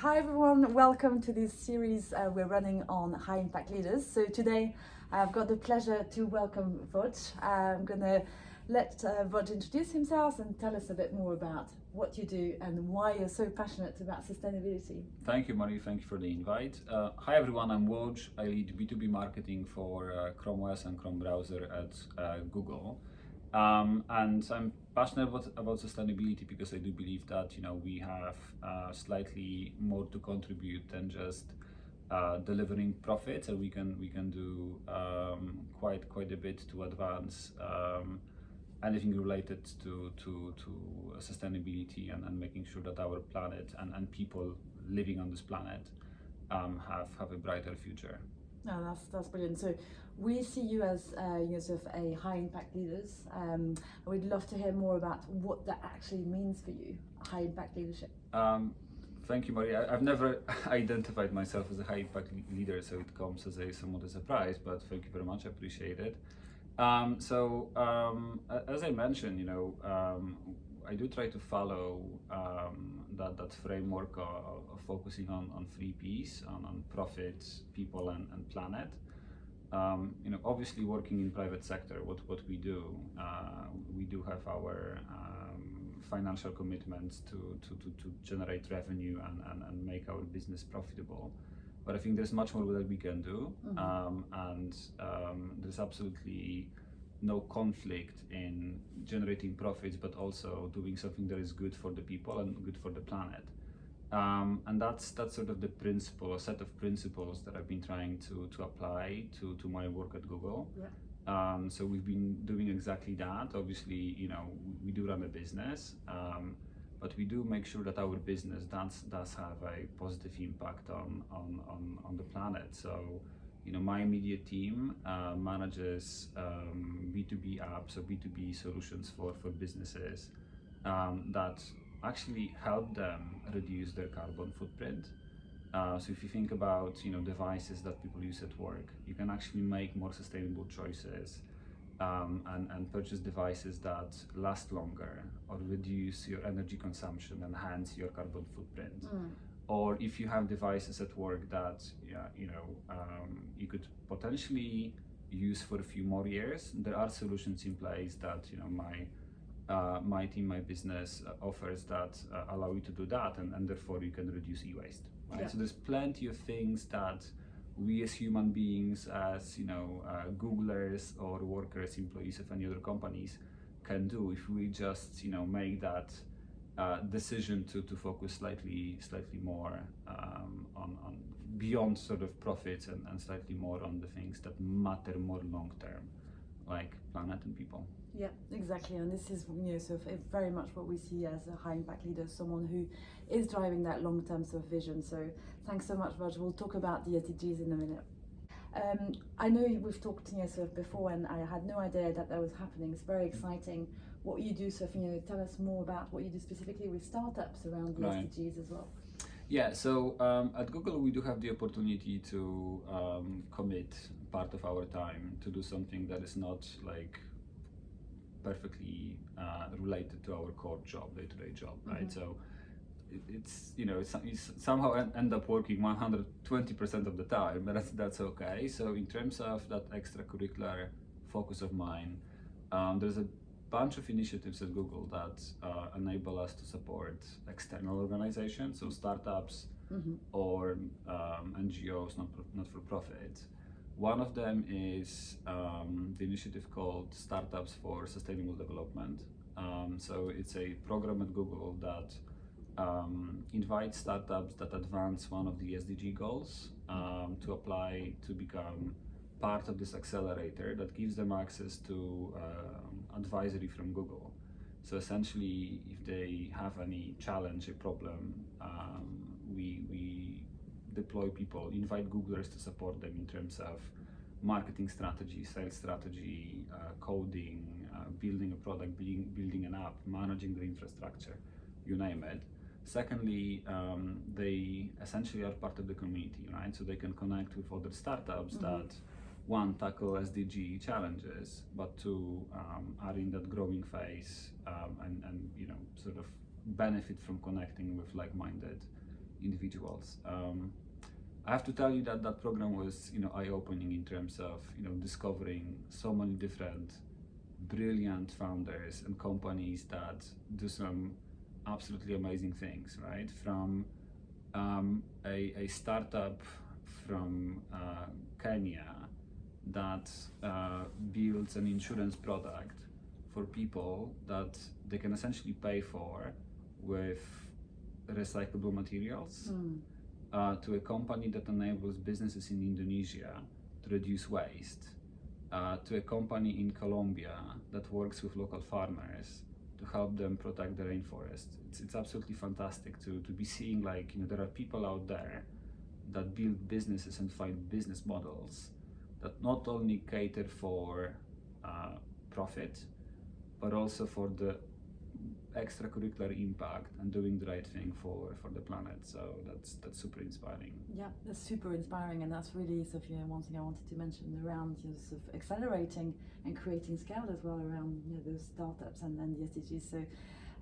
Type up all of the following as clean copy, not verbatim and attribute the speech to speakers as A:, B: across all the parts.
A: Hi everyone, welcome to this series we're running on high impact leaders. So today I've got the pleasure to welcome Woj. I'm going to let Woj introduce himself and tell us a bit more about what you do and why you're so passionate about sustainability.
B: Thank you, Marie. Thank you for the invite. Hi everyone, I'm Woj. I lead B2B marketing for Chrome OS and Chrome browser at Google. And I'm passionate about sustainability because I do believe that we have slightly more to contribute than just delivering profits, and we can do quite a bit to advance anything related to sustainability and making sure that our planet and people living on this planet have a brighter future.
A: No, that's brilliant. So we see you as sort of a high impact leaders. We'd love to hear more about what that actually means for you, high impact leadership.
B: Thank you, Marie. I've never identified myself as a high impact leader, so it comes as somewhat a surprise, but thank you very much. I appreciate it. As I mentioned, I do try to follow that framework of focusing on three P's, on profit, people, and planet. Obviously working in private sector, what we do have our financial commitments to generate revenue and make our business profitable. But I think there's much more that we can do, and there's absolutely no conflict in generating profits, but also doing something that is good for the people and good for the planet. And that's sort of the principle, a set of principles that I've been trying to apply to my work at Google.
A: Yeah.
B: So we've been doing exactly that. Obviously, we do run a business, but we do make sure that our business does have a positive impact on the planet. So, my immediate team manages B2B apps or B2B solutions for businesses that actually help them reduce their carbon footprint. So if you think about devices that people use at work, you can actually make more sustainable choices and purchase devices that last longer or reduce your energy consumption and hence your carbon footprint. Or if you have devices at work that you could potentially use for a few more years, there are solutions in place that my team, my business offers that allow you to do that, and therefore you can reduce e-waste. Right?
A: Yeah.
B: So there's plenty of things that we as human beings, as Googlers or workers, employees of any other companies, can do if we just make that decision to focus slightly more on beyond sort of profits and slightly more on the things that matter more long term, like planet and people.
A: Yeah, exactly. And this is sort of very much what we see as a high impact leader, someone who is driving that long term sort of vision. So thanks so much, Woj. We'll talk about the SDGs in a minute. I know we've talked sort of before, and I had no idea that was happening. It's very exciting what you do. So tell us more about what you do specifically with startups around the
B: Right.
A: SDGs as well.
B: Yeah, so at Google we do have the opportunity to commit part of our time to do something that is not like perfectly related to our core job, day-to-day job, right? So it's somehow end up working 120% of the time, but that's okay. So in terms of that extracurricular focus of mine, there's a bunch of initiatives at Google that enable us to support external organizations, so startups or NGOs, not for profit. One of them is the initiative called Startups for Sustainable Development. So it's a program at Google that invites startups that advance one of the SDG goals to apply to become part of this accelerator that gives them access to advisory from Google. So essentially, if they have any challenge, a problem, we deploy people, invite Googlers to support them in terms of marketing strategy, sales strategy, coding, building a product, building an app, managing the infrastructure, you name it. Secondly, they essentially are part of the community, right? So they can connect with other startups that, one, tackle SDG challenges, but two, are in that growing phase and sort of benefit from connecting with like-minded individuals. I have to tell you that that program was, eye-opening in terms of, discovering so many different brilliant founders and companies that do some absolutely amazing things, right? From a startup from Kenya that builds an insurance product for people that they can essentially pay for with recyclable materials, to a company that enables businesses in Indonesia to reduce waste, to a company in Colombia that works with local farmers to help them protect the rainforest. It's absolutely fantastic to be seeing, like, there are people out there that build businesses and find business models that not only cater for profit, but also for the extracurricular impact and doing the right thing for the planet. So that's super inspiring.
A: Yeah, that's super inspiring, and that's really sort of, one thing I wanted to mention around, sort of accelerating and creating scale as well around, those startups and the SDGs. So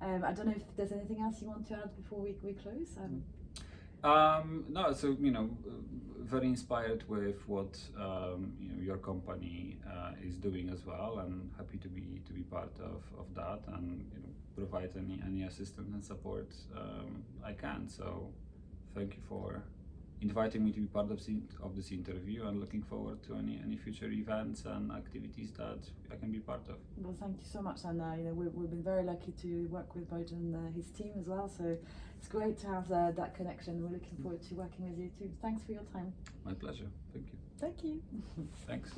A: I don't know if there's anything else you want to add before we close.
B: No, so very inspired with what your company is doing as well, and happy to be part of that, and provide any assistance and support I can. So thank you for inviting me to be part of this interview, and looking forward to any future events and activities that I can be part of.
A: Well, thank you so much, and we've been very lucky to work with Woj and his team as well. So it's great to have that connection. We're looking forward to working with you too. Thanks for your time.
B: My pleasure. Thank you.
A: Thank you.
B: Thanks.